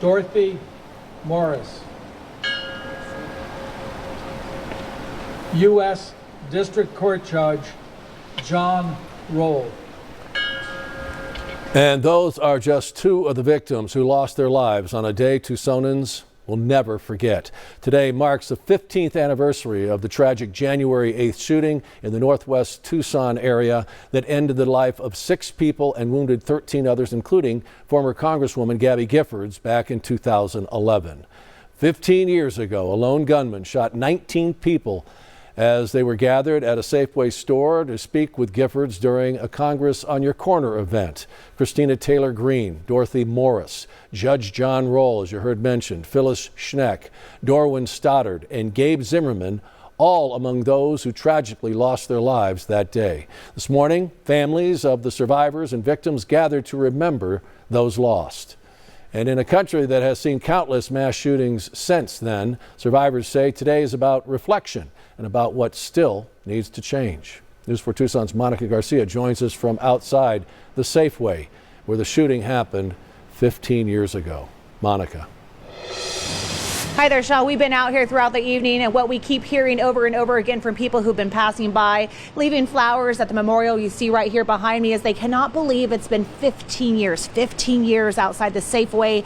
Dorothy Morris. U.S. District Court Judge John Roll. And those are just two of the victims who lost their lives on a day Tucsonans will never forget. Today marks the 15th anniversary of the tragic January 8th shooting in the northwest Tucson area that ended the life of 6 people and wounded 13 others, including former Congresswoman Gabby Giffords back in 2011. 15 years ago, a lone gunman shot 19 people as they were gathered at a Safeway store to speak with Giffords during a Congress on Your Corner event. Christina Taylor Greene, Dorothy Morris, Judge John Roll, as you heard mentioned, Phyllis Schneck, Dorwin Stoddard, and Gabe Zimmerman, all among those who tragically lost their lives that day. This morning, families of the survivors and victims gathered to remember those lost. And in a country that has seen countless mass shootings since then, survivors say today is about reflection and about what still needs to change. News 4 Tucson's Monica Garcia joins us from outside the Safeway where the shooting happened 15 years ago. Monica. Hi there, Sean. We've been out here throughout the evening, and what we keep hearing over and over again from people who've been passing by, leaving flowers at the memorial you see right here behind me, is they cannot believe it's been 15 years outside the Safeway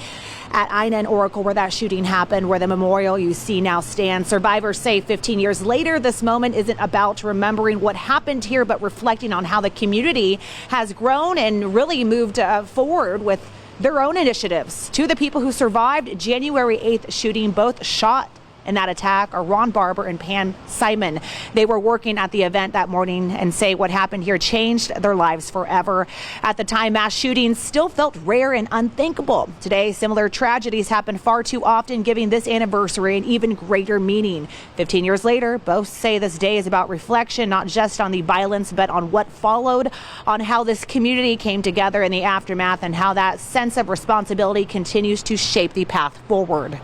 at Ina and Oracle where that shooting happened, where the memorial you see now stands. Survivors say 15 years later, this moment isn't about remembering what happened here, but reflecting on how the community has grown and really moved forward with their own initiatives. Two of the people who survived January 8th shooting, both shot in that attack, are Ron Barber and Pam Simon. They were working at the event that morning and say what happened here changed their lives forever. At the time, mass shootings still felt rare and unthinkable. Today, similar tragedies happen far too often, giving this anniversary an even greater meaning. 15 years later, both say this day is about reflection, not just on the violence, but on what followed, on how this community came together in the aftermath, and how that sense of responsibility continues to shape the path forward.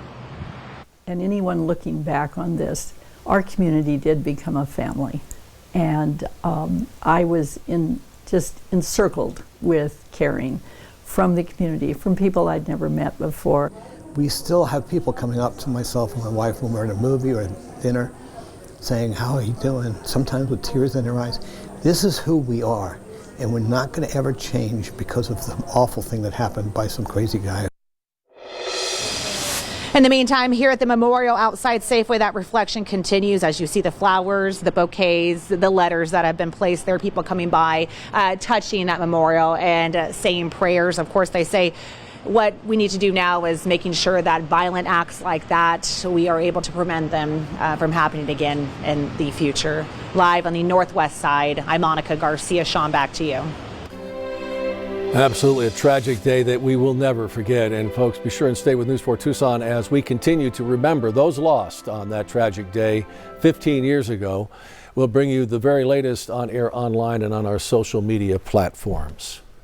And anyone looking back on this, our community did become a family. And I was just encircled with caring from the community, from people I'd never met before. We still have people coming up to myself and my wife when we're in a movie or at dinner saying, "How are you doing?" Sometimes with tears in their eyes. This is who we are, and we're not going to ever change because of the awful thing that happened by some crazy guy. In the meantime, here at the memorial outside Safeway, that reflection continues as you see the flowers, the bouquets, the letters that have been placed there, people coming by, touching that memorial and saying prayers. Of course, they say what we need to do now is making sure that violent acts like that, we are able to prevent them from happening again in the future. Live on the northwest side, I'm Monica Garcia. Sean, back to you. Absolutely a tragic day that we will never forget. And folks, be sure and stay with News 4 Tucson as we continue to remember those lost on that tragic day 15 years ago. We'll bring you the very latest on air, online, and on our social media platforms.